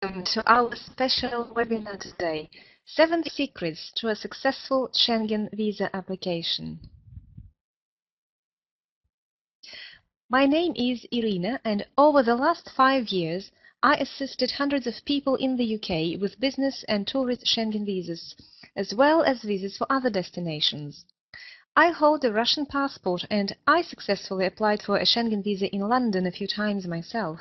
welcome to our special webinar today, 7 Secrets to a Successful Schengen Visa Application. My name is Irina, and over the last 5 years, I assisted hundreds of people in the UK with business and tourist Schengen visas, as well as visas for other destinations. I hold a Russian passport, and I successfully applied for a Schengen visa in London a few times myself.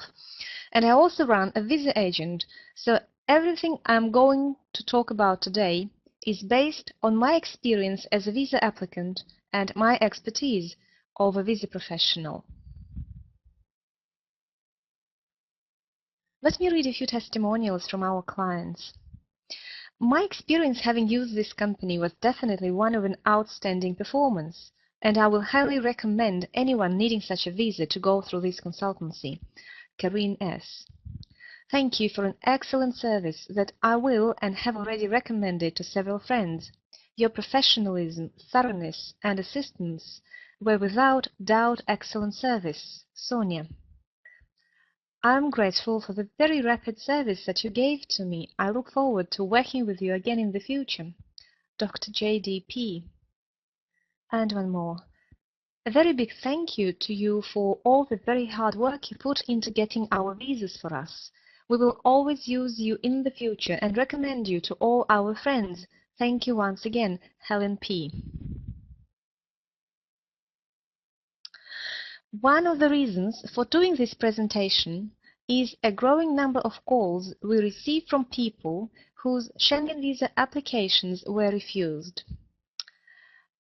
And I also run a visa agent, so everything I'm going to talk about today is based on my experience as a visa applicant and my expertise of a visa professional. Let me read a few testimonials from our clients. My experience having used this company was definitely one of an outstanding performance, and I will highly recommend anyone needing such a visa to go through this consultancy. Karine S. Thank you for an excellent service that I will and have already recommended to several friends. Your professionalism, thoroughness, and assistance were without doubt excellent service. Sonia. I am grateful for the very rapid service that you gave to me. I look forward to working with you again in the future. Dr. JDP. And one more. A very big thank you to you for all the very hard work you put into getting our visas for us. We will always use you in the future and recommend you to all our friends. Thank you once again, Helen P. One of the reasons for doing this presentation is a growing number of calls we receive from people whose Schengen visa applications were refused.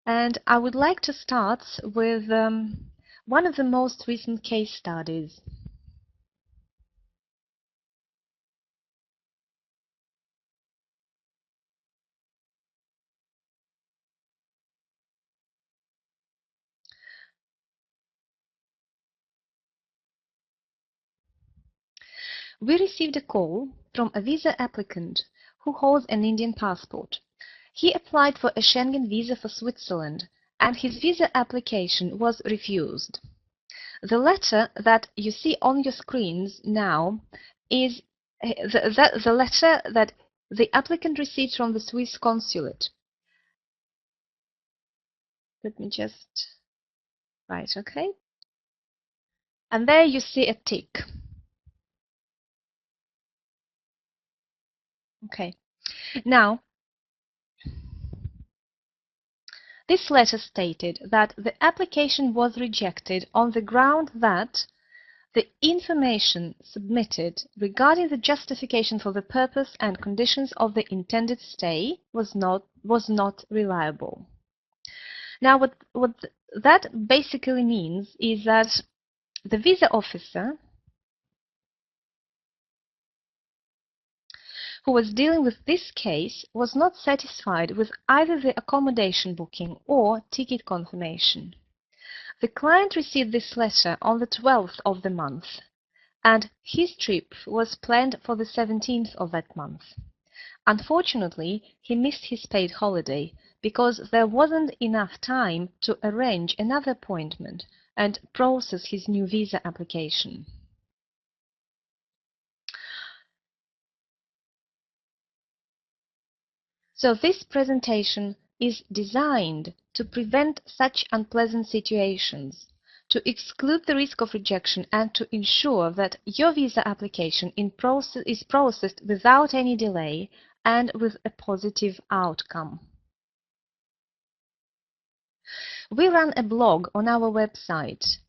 And I would like to start with one of the most recent case studies. We received a call from a visa applicant who holds an Indian passport. He applied for a Schengen visa for Switzerland, and his visa application was refused. The letter that you see on your screens now is the letter that the applicant received from the Swiss consulate. Let me just write, okay? And there you see a tick. Okay. Now, this letter stated that the application was rejected on the ground that the information submitted regarding the justification for the purpose and conditions of the intended stay was not reliable. Now, what that basically means is that the visa officer who was dealing with this case was not satisfied with either the accommodation booking or ticket confirmation. The client received this letter on the 12th of the month, and his trip was planned for the 17th of that month. Unfortunately, he missed his paid holiday because there wasn't enough time to arrange another appointment and process his new visa application. So this presentation is designed to prevent such unpleasant situations, to exclude the risk of rejection, and to ensure that your visa application is processed without any delay and with a positive outcome. We run a blog on our website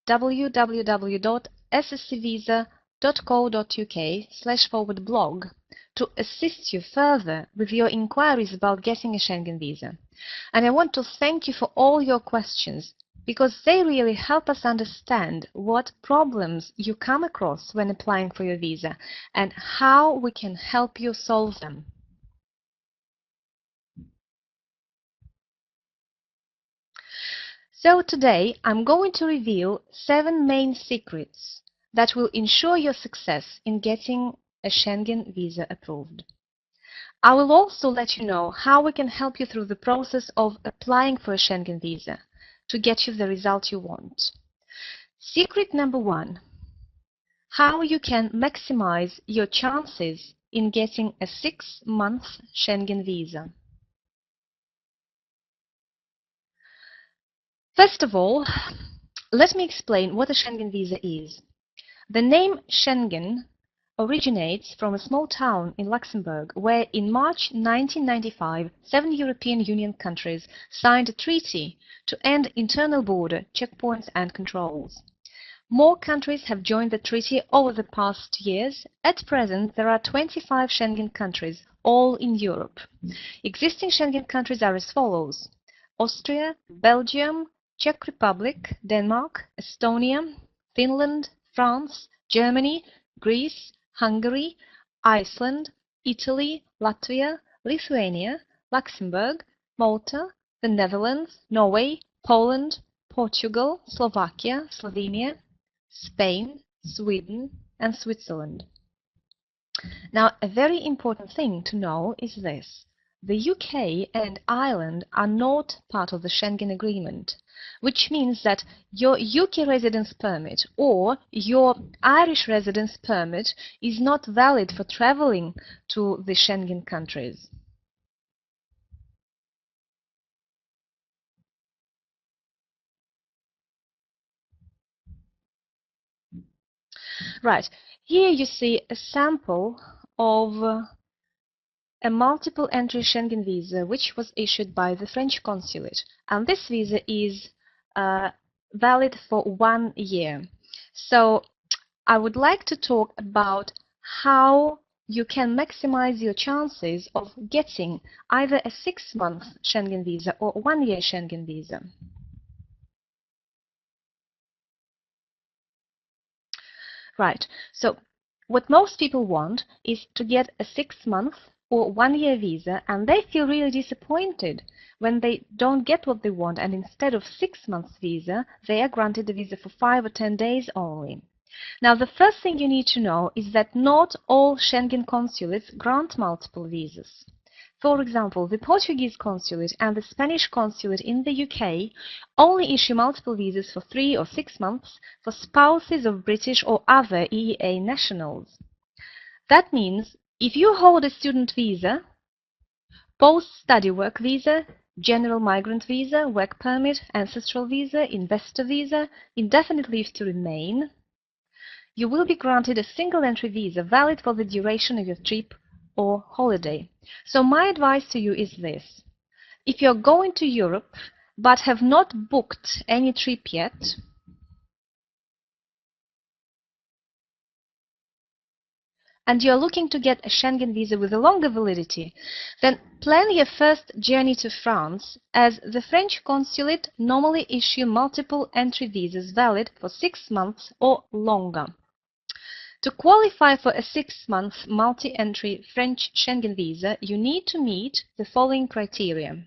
www.sscvisa.co.uk/blog to assist you further with your inquiries about getting a Schengen visa. And I want to thank you for all your questions, because they really help us understand what problems you come across when applying for your visa and how we can help you solve them. So today I'm going to reveal 7 main secrets that will ensure your success in getting a Schengen visa approved. I will also let you know how we can help you through the process of applying for a Schengen visa to get you the result you want. Secret number 1. how you can maximize your chances in getting a 6-month Schengen visa. First of all, let me explain what a Schengen visa is. The name Schengen originates from a small town in Luxembourg, where in March 1995, 7 European Union countries signed a treaty to end internal border checkpoints and controls. More countries have joined the treaty over the past years. At present, there are 25 Schengen countries, all in Europe. Existing Schengen countries are as follows: Austria, Belgium, Czech Republic, Denmark, Estonia, Finland, France, Germany, Greece, Hungary, Iceland, Italy, Latvia, Lithuania, Luxembourg, Malta, the Netherlands, Norway, Poland, Portugal, Slovakia, Slovenia, Spain, Sweden, and Switzerland. Now, a very important thing to know is this. The UK and Ireland are not part of the Schengen Agreement, which means that your UK residence permit or your Irish residence permit is not valid for traveling to the Schengen countries. Right, here you see a sample of a multiple entry Schengen visa which was issued by the French consulate, and this visa is valid for 1 year. So I would like to talk about how you can maximize your chances of getting either a 6-month Schengen visa or 1-year Schengen visa. Right, so what most people want is to get a 6-month or 1-year visa, and they feel really disappointed when they don't get what they want, and instead of 6 months visa, they are granted a visa for 5 or 10 days only. Now, the first thing you need to know is that not all Schengen consulates grant multiple visas. For example, the Portuguese consulate and the Spanish consulate in the UK only issue multiple visas for 3 or 6 months for spouses of British or other EEA nationals. That means if you hold a student visa, post-study work visa, general migrant visa, work permit, ancestral visa, investor visa, indefinite leave to remain, you will be granted a single entry visa valid for the duration of your trip or holiday. So my advice to you is this. If you're going to Europe but have not booked any trip yet, and you're looking to get a Schengen visa with a longer validity, then plan your first journey to France, as the French consulate normally issue multiple entry visas valid for 6 months or longer. To qualify for a 6-month multi-entry French Schengen visa, you need to meet the following criteria.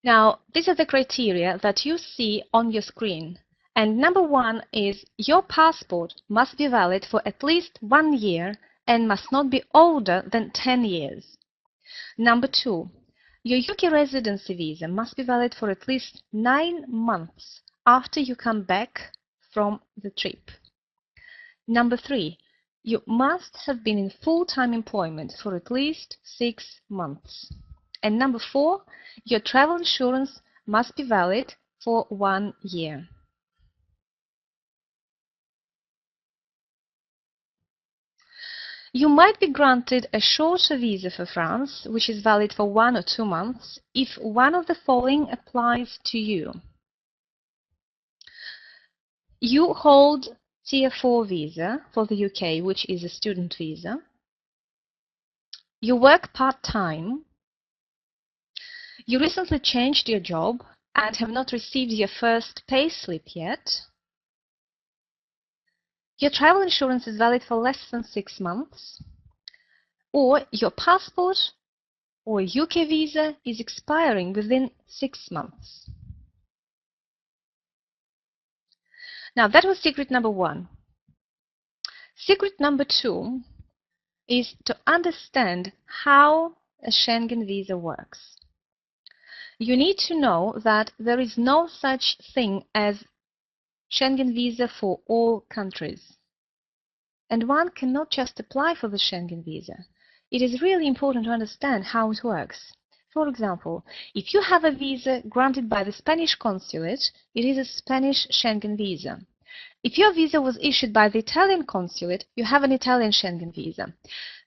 Now, these are the criteria that you see on your screen. And number 1 is your passport must be valid for at least 1 year and must not be older than 10 years. Number 2, your UK residency visa must be valid for at least 9 months after you come back from the trip. Number 3, you must have been in full-time employment for at least 6 months. And number 4, your travel insurance must be valid for 1 year. You might be granted a shorter visa for France, which is valid for 1 or 2 months, if one of the following applies to you. You hold Tier 4 visa for the UK, which is a student visa. You work part-time. You recently changed your job and have not received your first pay slip yet. Your travel insurance is valid for less than 6 months. Or your passport or UK visa is expiring within 6 months. Now, that was secret number 1. Secret number 2 is to understand how a Schengen visa works. You need to know that there is no such thing as Schengen visa for all countries. and one cannot just apply for the Schengen visa. It is really important to understand how it works. For example, if you have a visa granted by the Spanish consulate, it is a Spanish Schengen visa. If your visa was issued by the Italian consulate, you have an Italian Schengen visa.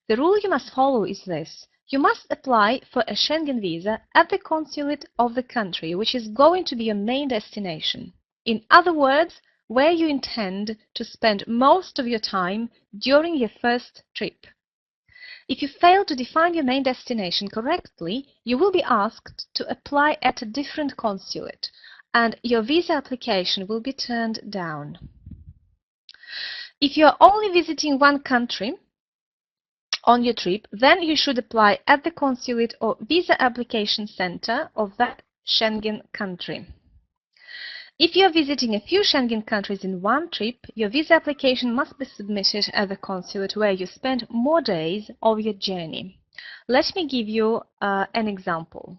The rule you must follow is this. You must apply for a Schengen visa at the consulate of the country which is going to be your main destination. In other words, where you intend to spend most of your time during your first trip. If you fail to define your main destination correctly, you will be asked to apply at a different consulate, and your visa application will be turned down. If you are only visiting one country on your trip, then you should apply at the consulate or visa application center of that Schengen country. If you are visiting a few Schengen countries in one trip, your visa application must be submitted at the consulate where you spend more days of your journey. Let me give you an example.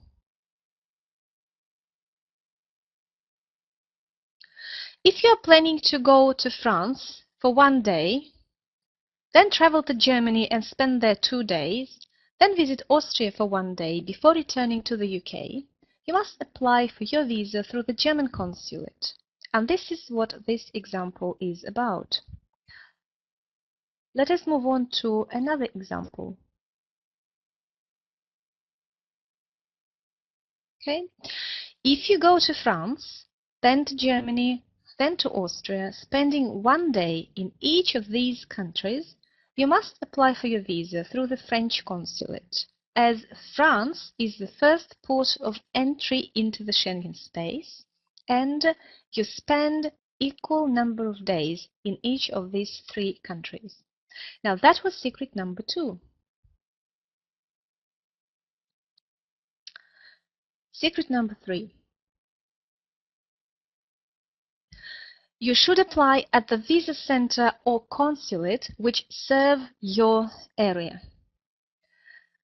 If you are planning to go to France for 1 day, then travel to Germany and spend there 2 days, then visit Austria for 1 day before returning to the UK, you must apply for your visa through the German consulate. And this is what this example is about. Let us move on to another example. Okay? If you go to France, then to Germany, then to Austria, spending 1 day in each of these countries, you must apply for your visa through the French consulate, as France is the first port of entry into the Schengen space, and you spend equal number of days in each of these 3 countries. Now that was secret number 2. Secret number 3. You should apply at the visa center or consulate which serve your area.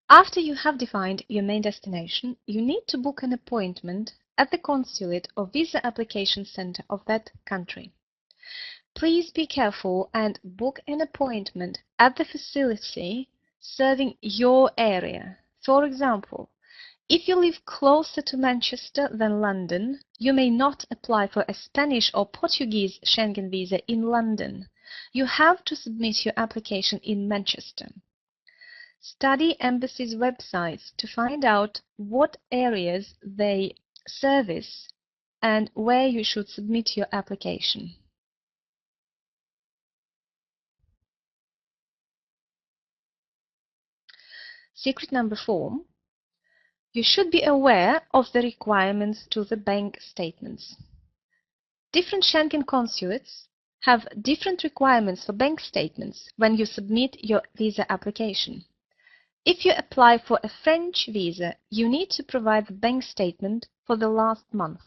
After you have defined your main destination, you need to book an appointment at the consulate or visa application center of that country. Please be careful and book an appointment at the facility serving your area. For example, if you live closer to Manchester than London, you may not apply for a Spanish or Portuguese Schengen visa in London. You have to submit your application in Manchester. Study embassies' websites to find out what areas they service and where you should submit your application. Secret number 4. You should be aware of the requirements to the bank statements. Different Schengen consulates have different requirements for bank statements when you submit your visa application. If you apply for a French visa, you need to provide the bank statement for the last month.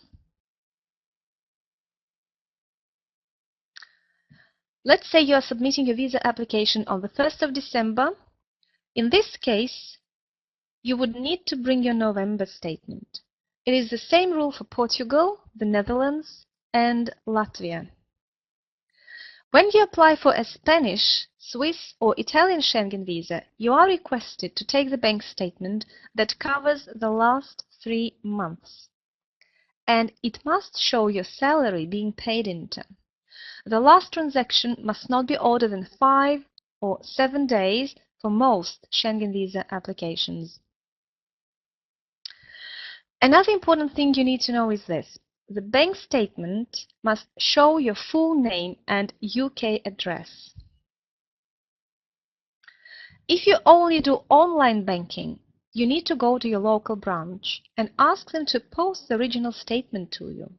Let's say you are submitting your visa application on the 1st of December. In this case, you would need to bring your November statement. It is the same rule for Portugal, the Netherlands, and Latvia. When you apply for a Spanish, Swiss, or Italian Schengen visa, you are requested to take the bank statement that covers the last 3 months. And it must show your salary being paid into. The last transaction must not be older than 5 or 7 days for most Schengen visa applications. Another important thing you need to know is this. The bank statement must show your full name and UK address. If you only do online banking, you need to go to your local branch and ask them to post the original statement to you.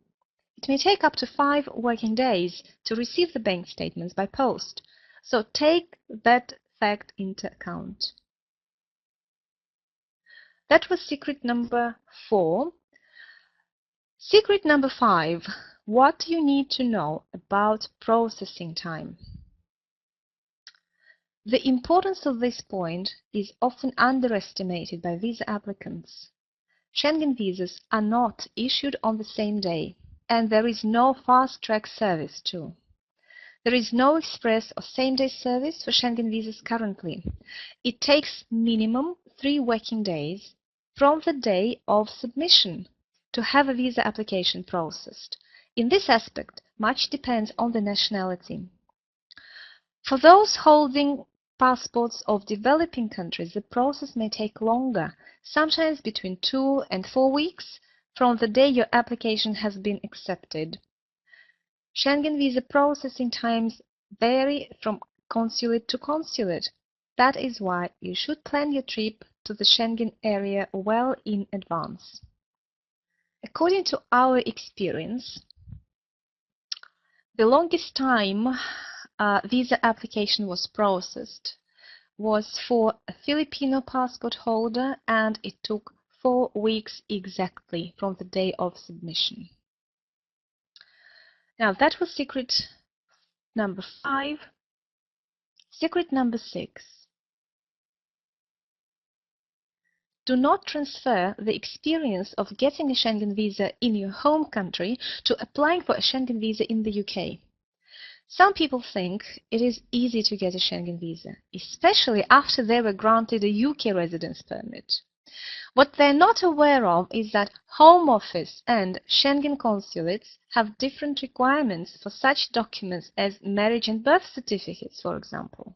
It may take up to 5 working days to receive the bank statements by post, so take that fact into account. That was secret number 4. Secret number 5. What you need to know about processing time. The importance of this point is often underestimated by visa applicants. Schengen visas are not issued on the same day, and there is no fast-track service too. There is no express or same-day service for Schengen visas currently. It takes minimum 3 working days from the day of submission to have a visa application processed. In this aspect, much depends on the nationality. For those holding passports of developing countries, the process may take longer, sometimes between 2 and 4 weeks from the day your application has been accepted. Schengen visa processing times vary from consulate to consulate. That is why you should plan your trip to the Schengen area well in advance. According to our experience, the longest time visa application was processed was for a Filipino passport holder, and it took 4 weeks exactly from the day of submission. Now that was secret number 5. Secret number 6. Do not transfer the experience of getting a Schengen visa in your home country to applying for a Schengen visa in the UK. Some people think it is easy to get a Schengen visa, especially after they were granted a UK residence permit. What they're not aware of is that Home Office and Schengen consulates have different requirements for such documents as marriage and birth certificates, for example.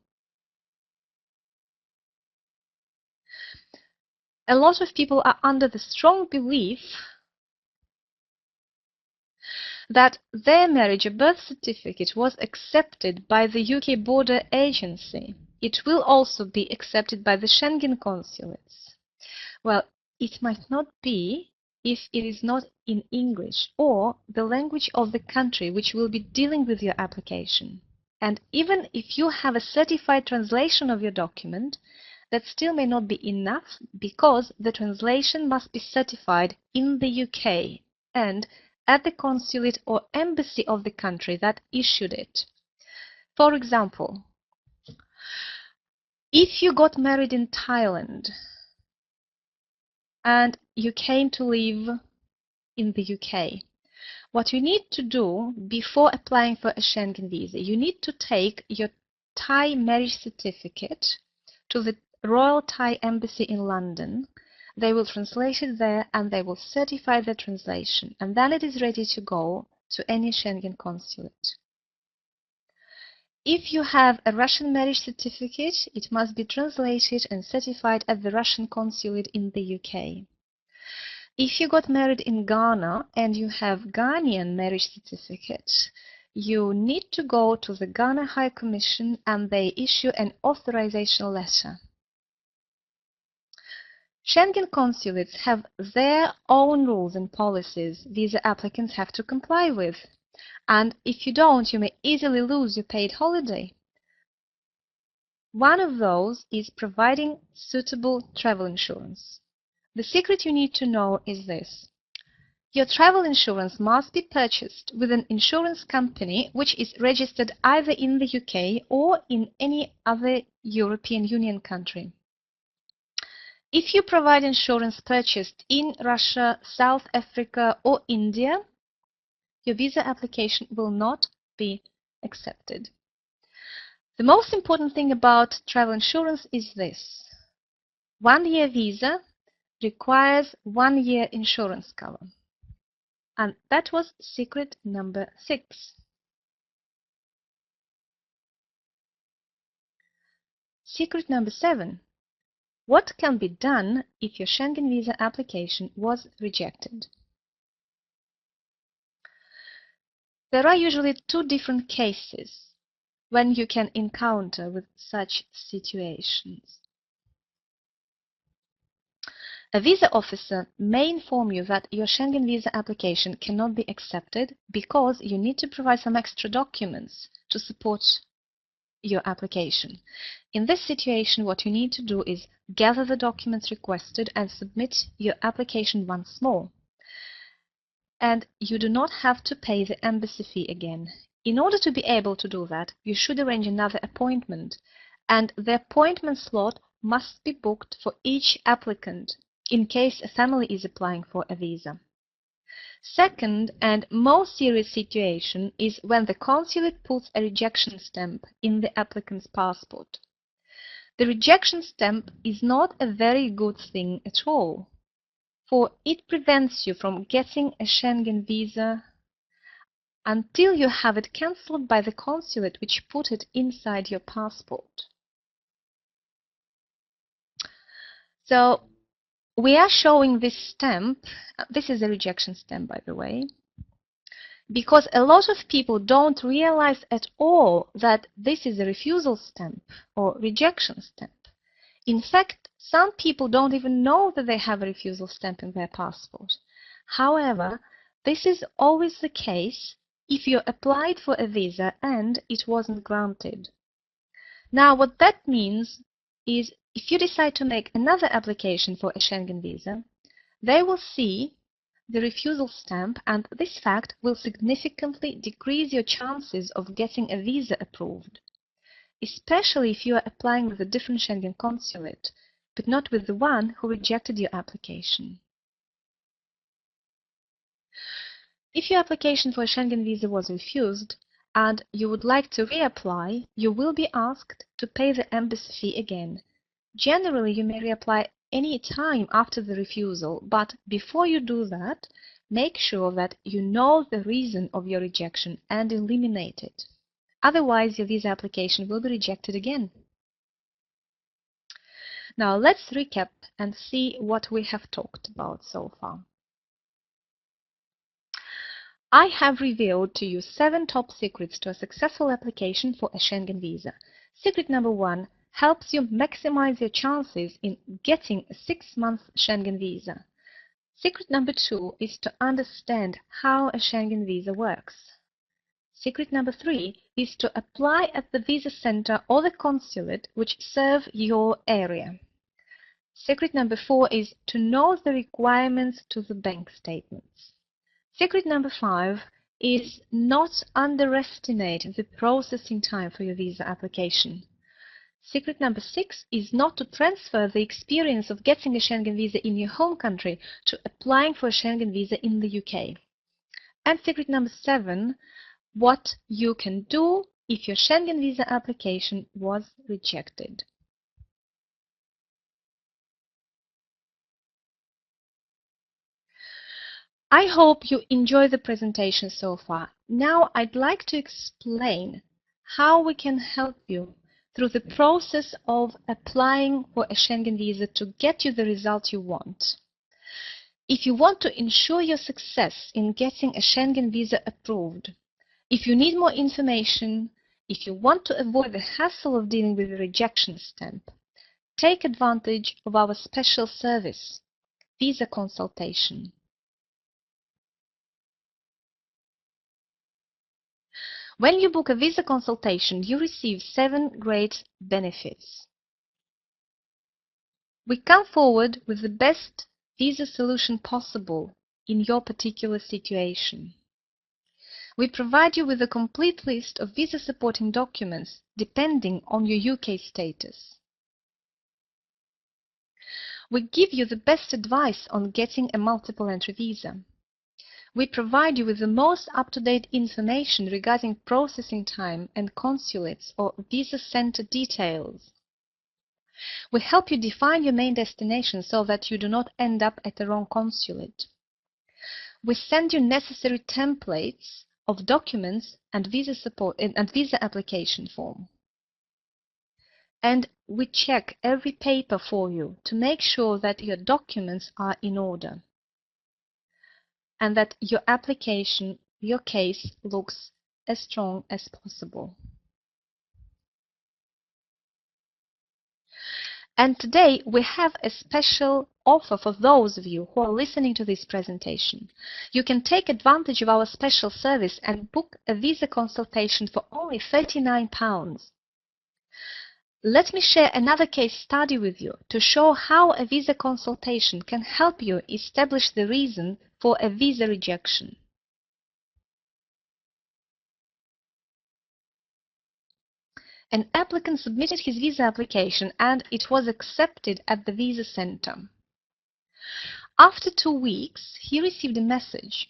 A lot of people are under the strong belief that their marriage or birth certificate was accepted by the UK Border Agency. It will also be accepted by the Schengen consulates. Well, it might not be if it is not in English or the language of the country which will be dealing with your application. And even if you have a certified translation of your document, that still may not be enough because the translation must be certified in the UK and at the consulate or embassy of the country that issued it. For example, if you got married in Thailand and you came to live in the UK, what you need to do before applying for a Schengen visa, you need to take your Thai marriage certificate to the Royal Thai Embassy in London. They will translate it there and they will certify the translation, and then it is ready to go to any Schengen consulate. If you have a Russian marriage certificate, it must be translated and certified at the Russian consulate in the UK. If you got married in Ghana and you have Ghanaian marriage certificate, you need to go to the Ghana High Commission and they issue an authorization letter. Schengen consulates have their own rules and policies visa applicants have to comply with. And if you don't, you may easily lose your paid holiday. One of those is providing suitable travel insurance. The secret you need to know is this. Your travel insurance must be purchased with an insurance company which is registered either in the UK or in any other European Union country. If you provide insurance purchased in Russia, South Africa or India, your visa application will not be accepted. The most important thing about travel insurance is this. 1-year visa requires 1-year insurance cover. And that was secret number 6. Secret number 7. What can be done if your Schengen visa application was rejected? There are usually 2 different cases when you can encounter with such situations. A visa officer may inform you that your Schengen visa application cannot be accepted because you need to provide some extra documents to support your application. In this situation, what you need to do is gather the documents requested and submit your application once more. And you do not have to pay the embassy fee again. In order to be able to do that, you should arrange another appointment, and the appointment slot must be booked for each applicant in case a family is applying for a visa. Second and most serious situation is when the consulate puts a rejection stamp in the applicant's passport. The rejection stamp is not a very good thing at all, for it prevents you from getting a Schengen visa until you have it cancelled by the consulate which put it inside your passport. So we are showing this stamp. This is a rejection stamp, by the way, because a lot of people don't realize at all that this is a refusal stamp or rejection stamp. In fact, some people don't even know that they have a refusal stamp in their passport. However, this is always the case if you applied for a visa and it wasn't granted. Now, what that means is if you decide to make another application for a Schengen visa, they will see the refusal stamp, and this fact will significantly decrease your chances of getting a visa approved, especially if you are applying with a different Schengen consulate, but not with the one who rejected your application. If your application for a Schengen visa was refused and you would like to reapply, you will be asked to pay the embassy fee again. Generally, you may reapply any time after the refusal, but before you do that, make sure that you know the reason of your rejection and eliminate it. Otherwise, your visa application will be rejected again. Now, let's recap and see what we have talked about so far. I have revealed to you 7 top secrets to a successful application for a Schengen visa. Secret number 1 helps you maximize your chances in getting a 6-month Schengen visa. Secret number 2 is to understand how a Schengen visa works. Secret number 3 is to apply at the visa center or the consulate which serve your area. Secret number 4 is to know the requirements to the bank statements. Secret number 5 is not underestimate the processing time for your visa application. Secret number 6 is not to transfer the experience of getting a Schengen visa in your home country to applying for a Schengen visa in the UK. And secret number 7, what you can do if your Schengen visa application was rejected. I hope you enjoy the presentation so far. Now I'd like to explain how we can help you through the process of applying for a Schengen visa to get you the result you want. If you want to ensure your success in getting a Schengen visa approved, if you need more information, if you want to avoid the hassle of dealing with a rejection stamp, take advantage of our special service, visa consultation. When you book a visa consultation, you receive 7 great benefits. We come forward with the best visa solution possible in your particular situation. We provide you with a complete list of visa supporting documents depending on your UK status. We give you the best advice on getting a multiple entry visa. We provide you with the most up-to-date information regarding processing time and consulates or visa center details. We help you define your main destination so that you do not end up at the wrong consulate. We send you necessary templates of documents and visa support and visa application form. And we check every paper for you to make sure that your documents are in order and that your application, your case, looks as strong as possible. And today we have a special offer for those of you who are listening to this presentation. You can take advantage of our special service and book a visa consultation for only £39. Let me share another case study with you to show how a visa consultation can help you establish the reason for a visa rejection. An applicant submitted his visa application and it was accepted at the visa center. After 2 weeks, he received a message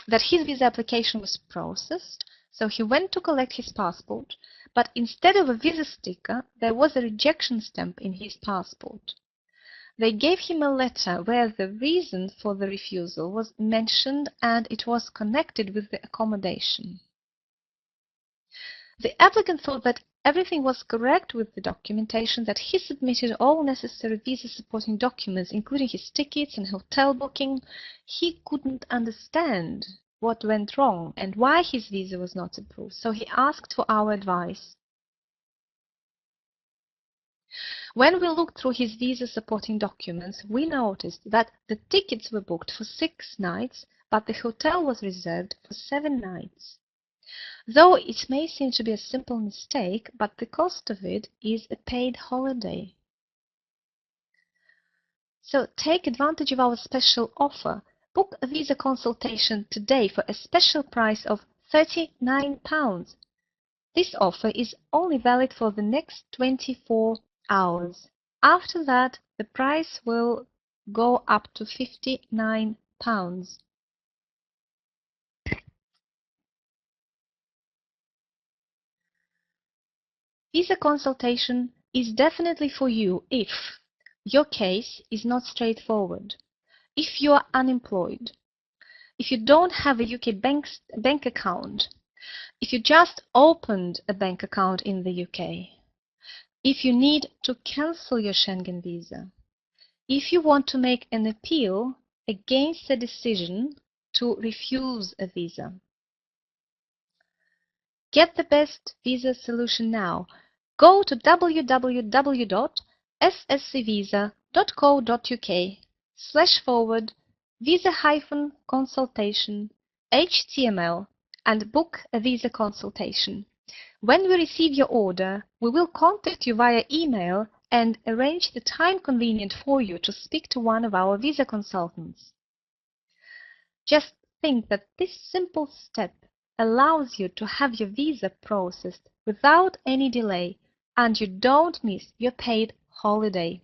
that his visa application was processed, so he went to collect his passport, but instead of a visa sticker, there was a rejection stamp in his passport. They gave him a letter where the reason for the refusal was mentioned and it was connected with the accommodation. The applicant thought that everything was correct with the documentation, that he submitted all necessary visa supporting documents, including his tickets and hotel booking. He couldn't understand what went wrong and why his visa was not approved, so he asked for our advice. When we looked through his visa supporting documents, we noticed that the tickets were booked for 6 nights, but the hotel was reserved for 7 nights. Though it may seem to be a simple mistake, but the cost of it is a paid holiday. So take advantage of our special offer. Book a visa consultation today for a special price of £39. This offer is only valid for the next 24 hours. After that, the price will go up to £59. Visa consultation is definitely for you if your case is not straightforward, if you are unemployed, if you don't have a UK bank account, if you just opened a bank account in the UK, if you need to cancel your Schengen visa, if you want to make an appeal against a decision to refuse a visa. Get the best visa solution now. Go to www.sscvisa.co.uk/visa-consultation HTML and book a visa consultation. When we receive your order, we will contact you via email and arrange the time convenient for you to speak to one of our visa consultants. Just think that this simple step allows you to have your visa processed without any delay, and you don't miss your paid holiday.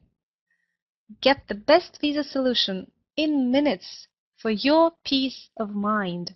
Get the best visa solution in minutes for your peace of mind.